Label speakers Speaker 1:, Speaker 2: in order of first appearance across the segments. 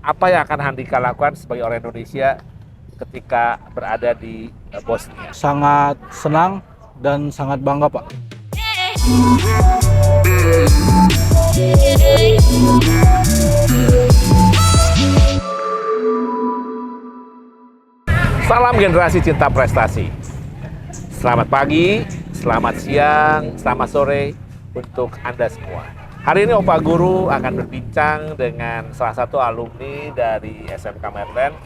Speaker 1: apa yang akan Handika lakukan sebagai orang Indonesia ketika berada di Bosnia?
Speaker 2: Sangat senang dan sangat bangga, Pak.
Speaker 1: Salam generasi cinta prestasi. Selamat pagi, selamat siang, selamat sore untuk Anda semua. Hari ini Opa Guru akan berbincang dengan salah satu alumni dari SMK Maryland,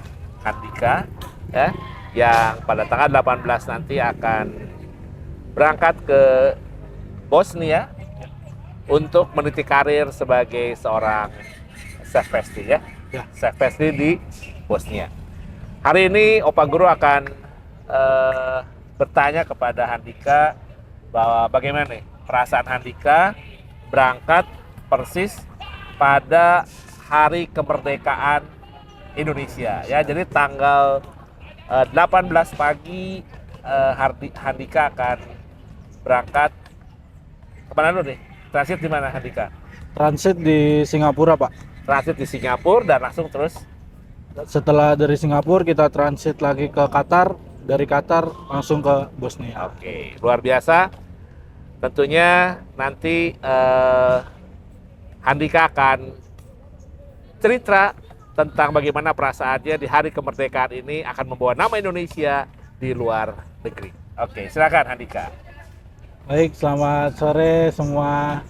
Speaker 1: Handika, ya, yang pada tanggal 18 nanti akan berangkat ke Bosnia untuk meniti karir sebagai seorang chef pastry, ya. Chef pastry di Bosnia. Hari ini Opa Guru akan bertanya kepada Handika bahwa bagaimana nih perasaan Handika berangkat persis pada hari kemerdekaan Indonesia, ya. Jadi tanggal 18 pagi Handika akan berangkat kemana dulu nih? Transit di mana Handika?
Speaker 2: Transit di Singapura, Pak.
Speaker 1: Transit di Singapura dan langsung terus.
Speaker 2: Setelah dari Singapura kita transit lagi ke Qatar, dari Qatar langsung ke Bosnia.
Speaker 1: Oke, luar biasa. Tentunya nanti Handika akan cerita tentang bagaimana perasaannya di hari kemerdekaan ini akan membawa nama Indonesia di luar negeri. Oke, silakan Handika.
Speaker 2: Baik, selamat sore semua.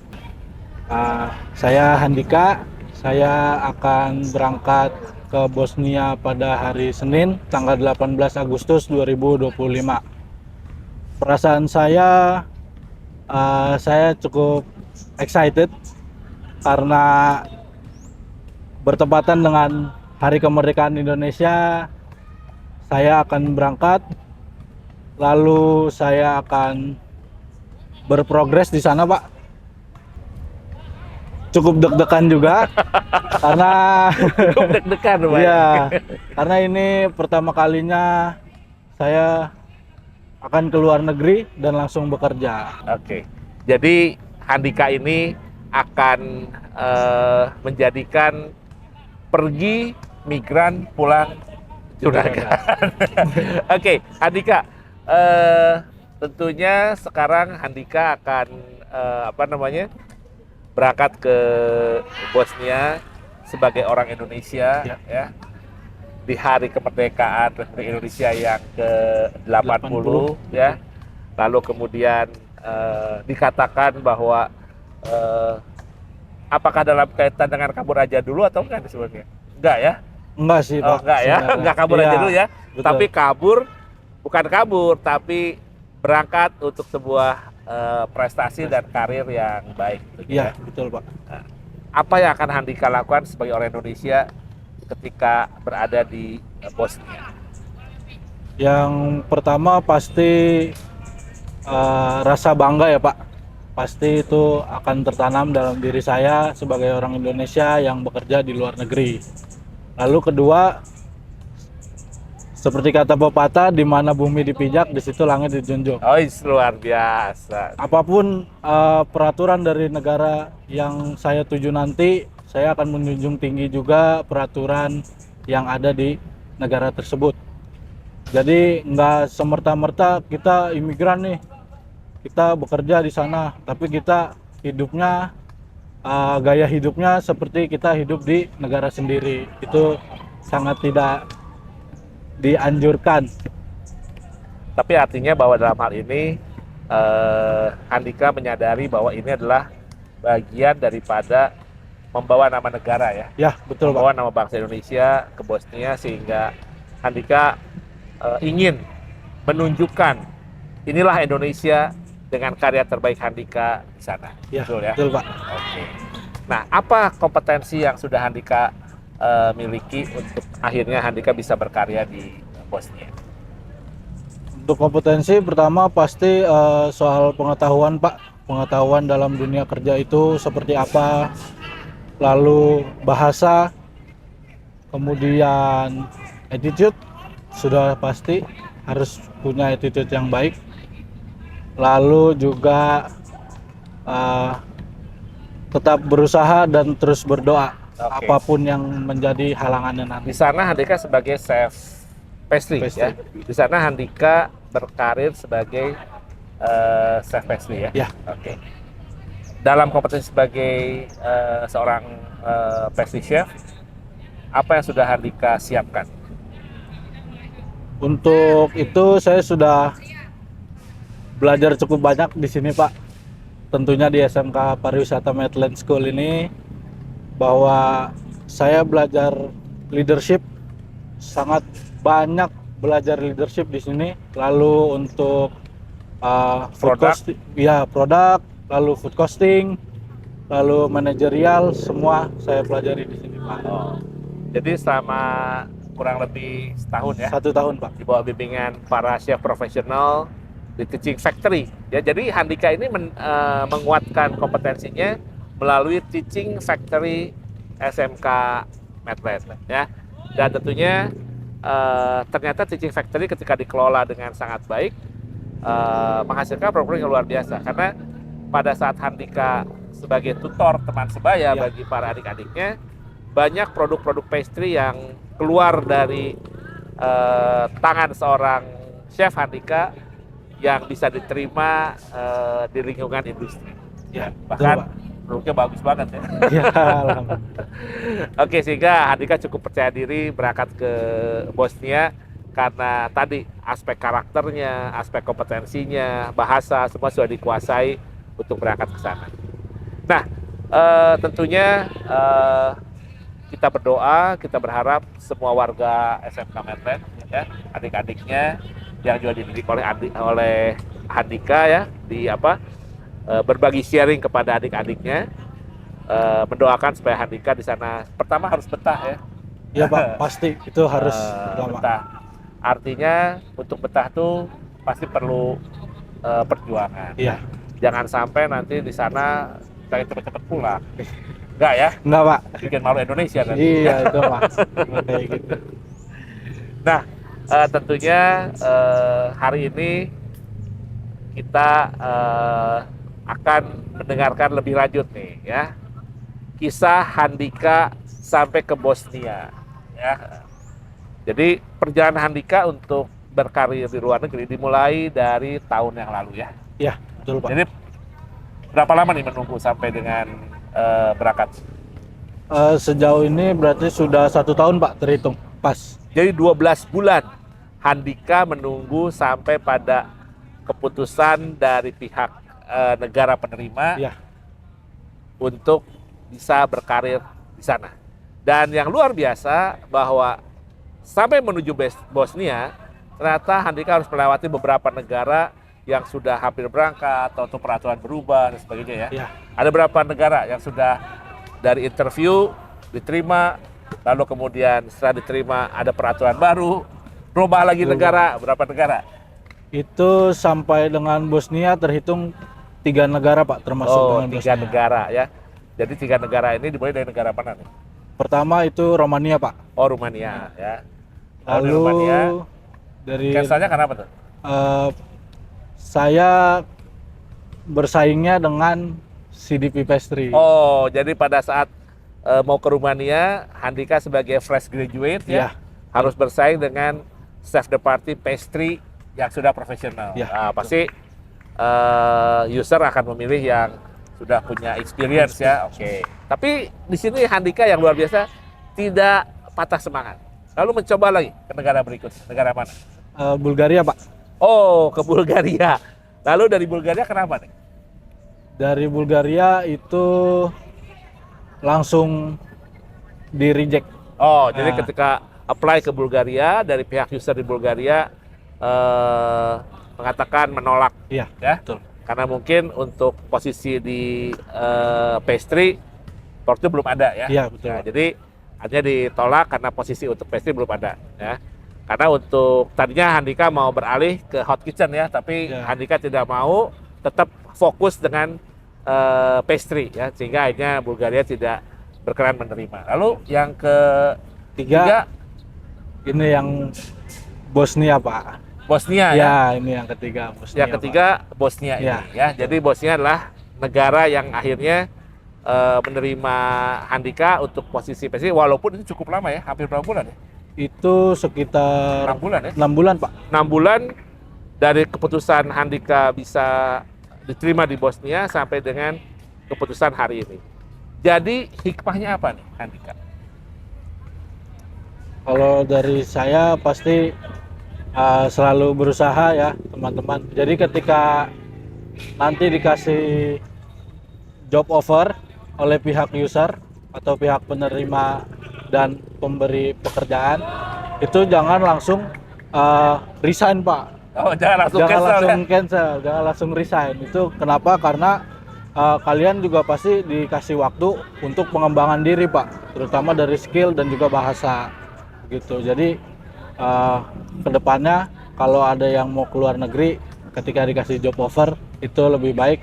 Speaker 2: Saya Handika. Saya akan berangkat ke Bosnia pada hari Senin, tanggal 18 Agustus 2025. Perasaan saya cukup excited karena bertepatan dengan Hari Kemerdekaan Indonesia. Saya akan berangkat, lalu saya akan berprogres di sana, Pak. Cukup deg-degan juga karena
Speaker 1: Cukup deg-degan, Pak.
Speaker 2: iya, karena ini pertama kalinya saya akan ke luar negeri dan langsung bekerja.
Speaker 1: Oke, jadi Handika ini akan menjadikan pergi migran pulang juragan. Oke, Handika, tentunya sekarang Handika akan berangkat ke Bosnia sebagai orang Indonesia, ya, di hari kemerdekaan Republik Indonesia yang ke-80, ya. Lalu kemudian dikatakan bahwa apakah dalam kaitan dengan kabur aja dulu atau enggak sebenarnya? Enggak, ya?
Speaker 2: Enggak sih, Pak.
Speaker 1: Enggak, ya? Enggak kabur aja dulu, ya?
Speaker 2: Betul.
Speaker 1: Tapi kabur, bukan kabur, tapi berangkat untuk sebuah prestasi dan karir yang baik.
Speaker 2: Iya, betul, Pak.
Speaker 1: Apa yang akan Handika lakukan sebagai orang Indonesia ketika berada di Bosnia?
Speaker 2: Yang pertama pasti rasa bangga ya, Pak. Pasti itu akan tertanam dalam diri saya sebagai orang Indonesia yang bekerja di luar negeri. Lalu kedua, seperti kata pepatah, di mana bumi dipijak, di situ langit dijunjung.
Speaker 1: Oh, luar biasa.
Speaker 2: Apapun peraturan dari negara yang saya tuju nanti, saya akan menjunjung tinggi juga peraturan yang ada di negara tersebut. Jadi nggak semerta-merta kita imigran nih, kita bekerja di sana, tapi kita hidupnya, gaya hidupnya seperti kita hidup di negara sendiri. Itu sangat tidak dianjurkan.
Speaker 1: Tapi artinya bahwa dalam hal ini Handika menyadari bahwa ini adalah bagian daripada membawa nama negara, ya.
Speaker 2: Ya, betul,
Speaker 1: membawa
Speaker 2: Pak.
Speaker 1: nama bangsa Indonesia ke Bosnia, sehingga Handika ingin menunjukkan inilah Indonesia dengan karya terbaik Handika di sana.
Speaker 2: Ya,
Speaker 1: betul, ya?
Speaker 2: betul, Pak.
Speaker 1: Oke. Nah, apa kompetensi yang sudah Handika miliki untuk akhirnya Handika bisa berkarya di Bosnia?
Speaker 2: Untuk kompetensi pertama pasti soal pengetahuan, Pak. Pengetahuan dalam dunia kerja itu seperti apa, lalu bahasa, kemudian attitude, sudah pasti harus punya attitude yang baik. Lalu juga tetap berusaha dan terus berdoa
Speaker 1: Oke.
Speaker 2: apapun yang menjadi halangannya nanti.
Speaker 1: Di sana Handika sebagai chef pastry,
Speaker 2: Pastry.
Speaker 1: ya. Di sana Handika berkarir sebagai chef pastry, ya.
Speaker 2: Ya.
Speaker 1: Oke. Dalam kompetensi sebagai seorang pastry chef, apa yang sudah Handika siapkan?
Speaker 2: Untuk itu saya sudah belajar cukup banyak di sini, Pak. Tentunya di SMK Pariwisata Medland School ini, bahwa saya belajar leadership, sangat banyak belajar leadership di sini. Lalu untuk food
Speaker 1: Produk?
Speaker 2: costing, ya produk, lalu food costing, lalu manajerial, semua saya pelajari di sini, Pak.
Speaker 1: Oh. Jadi selama kurang lebih setahun, ya,
Speaker 2: 1 tahun, Pak.
Speaker 1: di bawah bimbingan para chef profesional di Teaching Factory. Ya, jadi Handika ini menguatkan kompetensinya melalui Teaching Factory SMK Medland, ya. Dan tentunya ternyata Teaching Factory ketika dikelola dengan sangat baik menghasilkan program yang luar biasa, karena pada saat Handika sebagai tutor teman sebaya bagi para adik-adiknya, banyak produk-produk pastry yang keluar dari tangan seorang chef Handika yang bisa diterima di lingkungan industri.
Speaker 2: Ya,
Speaker 1: Bahkan produknya bagus banget, ya.
Speaker 2: Ya, alhamdulillah.
Speaker 1: Oke, sehingga Handika cukup percaya diri berangkat ke Bosnia karena tadi aspek karakternya, aspek kompetensinya, bahasa semua sudah dikuasai untuk berangkat ke sana. Nah, tentunya kita berdoa, kita berharap semua warga SMK Medland, ya, adik-adiknya yang juga dididik oleh Handika, ya, berbagi sharing kepada adik-adiknya, mendoakan supaya Handika di sana pertama harus betah, ya.
Speaker 2: Ya, Pak, pasti itu harus lama.
Speaker 1: Betah. Artinya untuk betah tuh pasti perlu perjuangan.
Speaker 2: Iya.
Speaker 1: Jangan sampai nanti di sana pengen cepet-cepet pulang. Enggak, ya?
Speaker 2: Enggak, Pak.
Speaker 1: Bikin malu Indonesia nanti.
Speaker 2: Iya, itu, Pak. Kayak gitu.
Speaker 1: Nah, tentunya hari ini kita akan mendengarkan lebih lanjut nih, ya, kisah Handika sampai ke Bosnia, ya. Jadi perjalanan Handika untuk berkarir di luar negeri dimulai dari tahun yang lalu, ya.
Speaker 2: Iya, betul, Pak.
Speaker 1: Jadi berapa lama nih menunggu sampai dengan berangkat?
Speaker 2: Sejauh ini berarti sudah 1 tahun, Pak, terhitung pas.
Speaker 1: Jadi 12 bulan Handika menunggu sampai pada keputusan dari pihak negara penerima,
Speaker 2: Iya.
Speaker 1: untuk bisa berkarir di sana. Dan yang luar biasa bahwa sampai menuju Bosnia, ternyata Handika harus melewati beberapa negara yang sudah hampir berangkat atau peraturan berubah dan sebagainya, ya.
Speaker 2: Iya.
Speaker 1: Ada beberapa negara yang sudah dari interview diterima, lalu kemudian setelah diterima ada peraturan baru, berubah lagi negara, berapa negara?
Speaker 2: Itu sampai dengan Bosnia terhitung 3 negara, Pak, termasuk dengan
Speaker 1: 3
Speaker 2: Bosnia.
Speaker 1: negara, ya. Jadi 3 negara ini dimulai dari negara mana nih?
Speaker 2: Pertama itu Romania, Pak.
Speaker 1: Oh, Rumania, ya. Di
Speaker 2: Lalu
Speaker 1: Rumania,
Speaker 2: dari
Speaker 1: cancelnya kenapa tuh?
Speaker 2: saya bersaingnya dengan CDP Pastry.
Speaker 1: Oh, jadi pada saat mau ke Rumania, Handika sebagai fresh graduate, ya,
Speaker 2: Iya.
Speaker 1: harus bersaing dengan chef de partie pastry yang sudah profesional.
Speaker 2: Iya,
Speaker 1: Nah, pasti user akan memilih yang sudah punya experience, ya. Oke. Tapi di sini Handika yang luar biasa tidak patah semangat. Lalu mencoba lagi ke negara berikutnya. Negara mana?
Speaker 2: Bulgaria, Pak.
Speaker 1: Oh, ke Bulgaria. Lalu dari Bulgaria kenapa nih?
Speaker 2: Dari Bulgaria itu langsung di reject.
Speaker 1: Oh, jadi
Speaker 2: Nah.
Speaker 1: ketika apply ke Bulgaria, dari pihak user di Bulgaria mengatakan menolak,
Speaker 2: Iya,
Speaker 1: ya.
Speaker 2: betul.
Speaker 1: Karena mungkin untuk posisi di pastry waktu belum ada, ya.
Speaker 2: Iya, betul.
Speaker 1: Nah, jadi hanya ditolak karena posisi untuk pastry belum ada, ya. Karena untuk tadinya Handika mau beralih ke hot kitchen, ya, tapi
Speaker 2: Iya.
Speaker 1: Handika tidak mau, tetap fokus dengan pastry, ya, sehingga akhirnya Bulgaria tidak berkenan menerima. Lalu yang ketiga,
Speaker 2: Ini yang Bosnia, Pak.
Speaker 1: Bosnia, ya.
Speaker 2: Ya, ini yang ketiga Bosnia.
Speaker 1: Yang ketiga Bosnia ini,
Speaker 2: Ya.
Speaker 1: ya. Jadi Bosnia adalah negara yang akhirnya menerima Handika untuk posisi PSSI, walaupun itu cukup lama ya, hampir berapa bulan ya?
Speaker 2: Itu sekitar
Speaker 1: 6 bulan ya?
Speaker 2: 6 bulan, Pak.
Speaker 1: 6 bulan dari keputusan Handika bisa diterima di Bosnia sampai dengan keputusan hari ini. Jadi hikmahnya apa nih Handika?
Speaker 2: Kalau dari saya pasti selalu berusaha ya, teman-teman. Jadi ketika nanti dikasih job offer oleh pihak user atau pihak penerima dan pemberi pekerjaan, itu jangan langsung resign, Pak.
Speaker 1: Oh, jangan langsung
Speaker 2: Jangan
Speaker 1: cancel
Speaker 2: langsung
Speaker 1: ya?
Speaker 2: cancel, jangan langsung resign. Itu kenapa? Karena kalian juga pasti dikasih waktu untuk pengembangan diri, Pak, terutama dari skill dan juga bahasa gitu. Jadi kedepannya kalau ada yang mau keluar negeri, ketika dikasih job offer itu lebih baik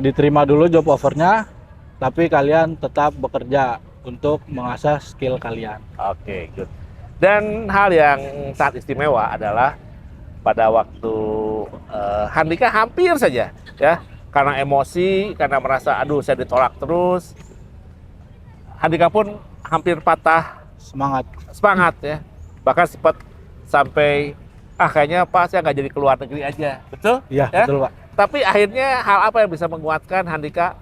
Speaker 2: diterima dulu job offernya, tapi kalian tetap bekerja untuk mengasah skill kalian.
Speaker 1: Oke, good. Dan hal yang sangat istimewa adalah pada waktu Handika hampir saja ya, karena emosi, karena merasa aduh saya ditolak terus, Handika pun hampir patah semangat ya. Bahkan sempat sampai kayaknya Pak saya nggak jadi keluar negeri aja. Betul?
Speaker 2: Iya,
Speaker 1: ya?
Speaker 2: betul, Pak.
Speaker 1: Tapi akhirnya hal apa yang bisa menguatkan Handika?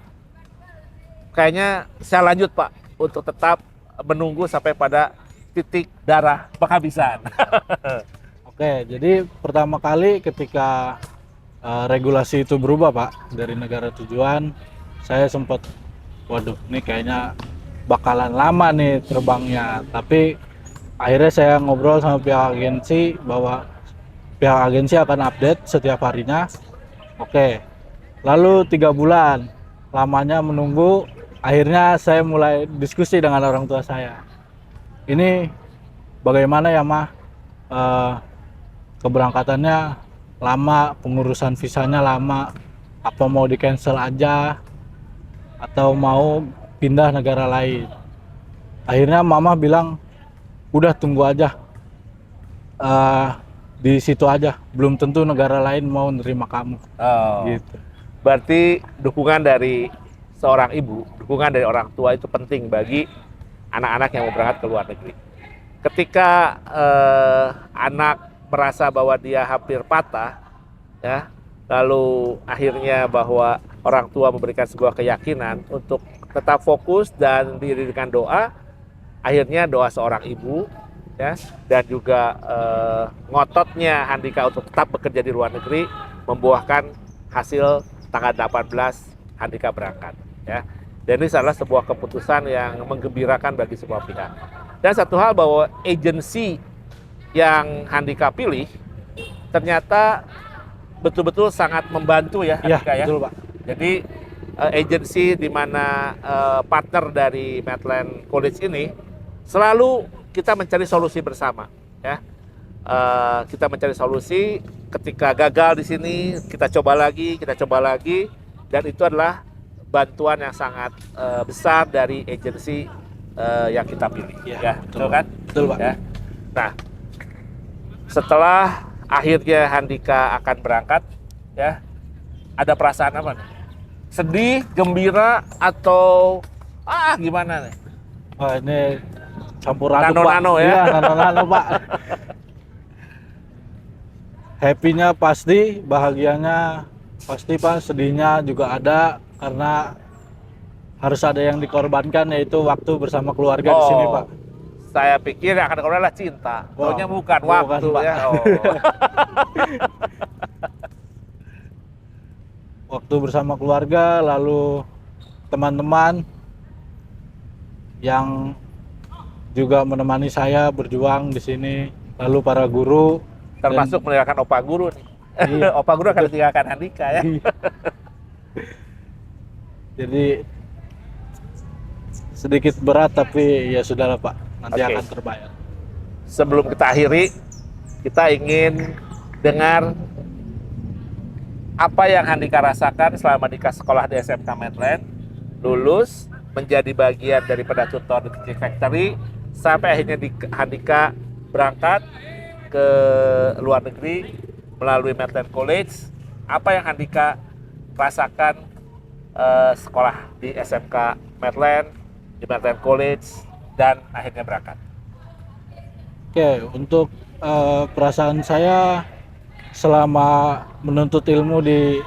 Speaker 1: Kayaknya saya lanjut Pak untuk tetap menunggu sampai pada titik darah penghabisan.
Speaker 2: Oke, jadi pertama kali ketika regulasi itu berubah, Pak, dari negara tujuan, saya sempat, waduh, ini kayaknya bakalan lama nih terbangnya. Tapi akhirnya saya ngobrol sama pihak agensi bahwa pihak agensi akan update setiap harinya. Oke, lalu 3 bulan lamanya menunggu. Akhirnya saya mulai diskusi dengan orang tua saya. Ini bagaimana ya, Mah? Keberangkatannya lama, pengurusan visanya lama. Apa mau di cancel aja atau mau pindah negara lain? Akhirnya Mama bilang, udah tunggu aja. Di situ aja, belum tentu negara lain mau nerima kamu.
Speaker 1: Oh.
Speaker 2: Gitu.
Speaker 1: Berarti dukungan dari seorang ibu, dukungan dari orang tua itu penting bagi anak-anak yang mau berangkat ke luar negeri. Ketika anak merasa bahwa dia hampir patah, ya, lalu akhirnya bahwa orang tua memberikan sebuah keyakinan untuk tetap fokus dan diiringi doa, akhirnya doa seorang ibu, ya, dan juga ngototnya Handika untuk tetap bekerja di luar negeri membuahkan hasil tanggal 18 Handika berangkat, ya. Dan ini adalah sebuah keputusan yang menggembirakan bagi semua pihak. Dan satu hal bahwa agensi yang Handika pilih ternyata betul-betul sangat membantu ya Handika ya.
Speaker 2: Betul, Pak.
Speaker 1: Jadi agensi di mana partner dari Maitland College ini selalu kita mencari solusi bersama, ya. Kita mencari solusi ketika gagal di sini, kita coba lagi, dan itu adalah bantuan yang sangat besar dari agensi yang kita pilih, ya, betul kan?
Speaker 2: Betul, Pak.
Speaker 1: Ya. Nah, setelah akhirnya Handika akan berangkat, ya, ada perasaan apa nih? Sedih, gembira, atau gimana nih?
Speaker 2: Oh, ini campur aduk,
Speaker 1: Nano-nano,
Speaker 2: Pak.
Speaker 1: ya?
Speaker 2: Iya, nano-nano, Pak. Happy-nya pasti, bahagianya pasti, Pak. Sedihnya juga ada karena harus ada yang dikorbankan, yaitu waktu bersama keluarga di sini, Pak.
Speaker 1: Saya pikir yang akan dikorbankan adalah cinta. Taunya bukan waktu,
Speaker 2: Pak.
Speaker 1: ya.
Speaker 2: Waktu bersama keluarga, lalu teman-teman yang juga menemani saya berjuang di sini, lalu para guru,
Speaker 1: Termasuk meninggalkan Opa Guru nih.
Speaker 2: Iya.
Speaker 1: Opa Guru akan ditinggalkan Handika, ya.
Speaker 2: Jadi sedikit berat, tapi ya sudahlah, Pak, nanti
Speaker 1: Oke.
Speaker 2: akan terbayar.
Speaker 1: Sebelum kita akhiri, kita ingin dengar apa yang Handika rasakan selama di sekolah di SMK Maitland, lulus menjadi bagian daripada tutor di Kecil Factory, sampai akhirnya Handika berangkat ke luar negeri melalui Maitland College. Apa yang Handika rasakan sekolah di SMK Medland, di Medland College, dan akhirnya berangkat?
Speaker 2: Oke, untuk perasaan saya selama menuntut ilmu di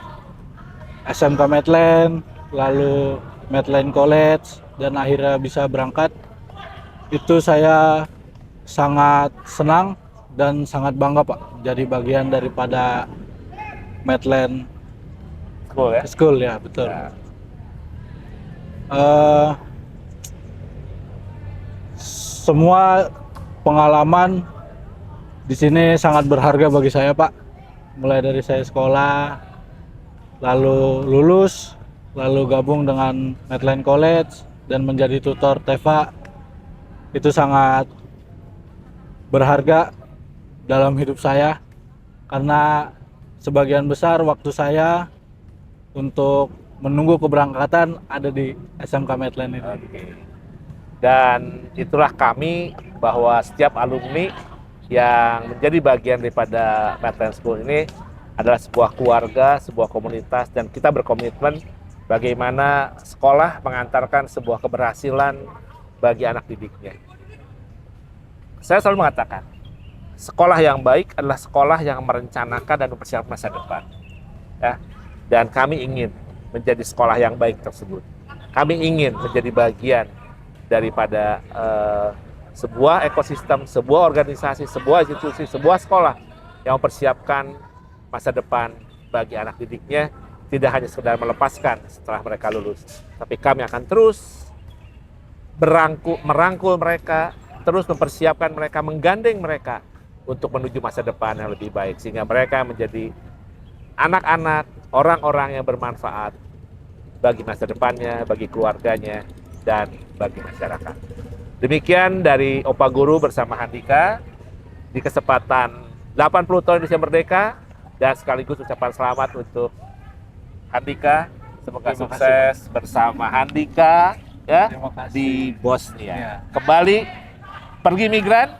Speaker 2: SMK Medland, lalu Medland College, dan akhirnya bisa berangkat, itu saya sangat senang dan sangat bangga Pak, jadi bagian daripada Medland
Speaker 1: Cool ya?
Speaker 2: School ya, betul.
Speaker 1: Ya.
Speaker 2: Eh, semua pengalaman di sini sangat berharga bagi saya Pak. Mulai dari saya sekolah, lalu lulus, lalu gabung dengan Medland College dan menjadi tutor TEVA. Itu sangat berharga dalam hidup saya karena sebagian besar waktu saya untuk menunggu keberangkatan ada di SMK Medland ini.
Speaker 1: Oke. Dan itulah kami, bahwa setiap alumni yang menjadi bagian daripada Medland School ini adalah sebuah keluarga, sebuah komunitas, dan kita berkomitmen bagaimana sekolah mengantarkan sebuah keberhasilan bagi anak didiknya. Saya selalu mengatakan, sekolah yang baik adalah sekolah yang merencanakan dan mempersiapkan masa depan. Ya. Dan kami ingin menjadi sekolah yang baik tersebut. Kami ingin menjadi bagian daripada sebuah ekosistem, sebuah organisasi, sebuah institusi, sebuah sekolah yang mempersiapkan masa depan bagi anak didiknya, tidak hanya sekedar melepaskan setelah mereka lulus, tapi kami akan terus merangkul mereka, terus mempersiapkan mereka, menggandeng mereka untuk menuju masa depan yang lebih baik, sehingga mereka menjadi anak-anak, orang-orang yang bermanfaat bagi masa depannya, bagi keluarganya, dan bagi masyarakat. Demikian dari Opa Guru bersama Handika di kesempatan 80 tahun Indonesia Merdeka, dan sekaligus ucapan selamat untuk Handika. Semoga
Speaker 2: Terima
Speaker 1: sukses bersama Handika ya
Speaker 2: Terima kasih.
Speaker 1: di Bosnia.
Speaker 2: Ya.
Speaker 1: Kembali pergi migran,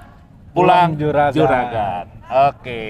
Speaker 1: pulang
Speaker 2: Pulang juragan.
Speaker 1: juragan. Oke.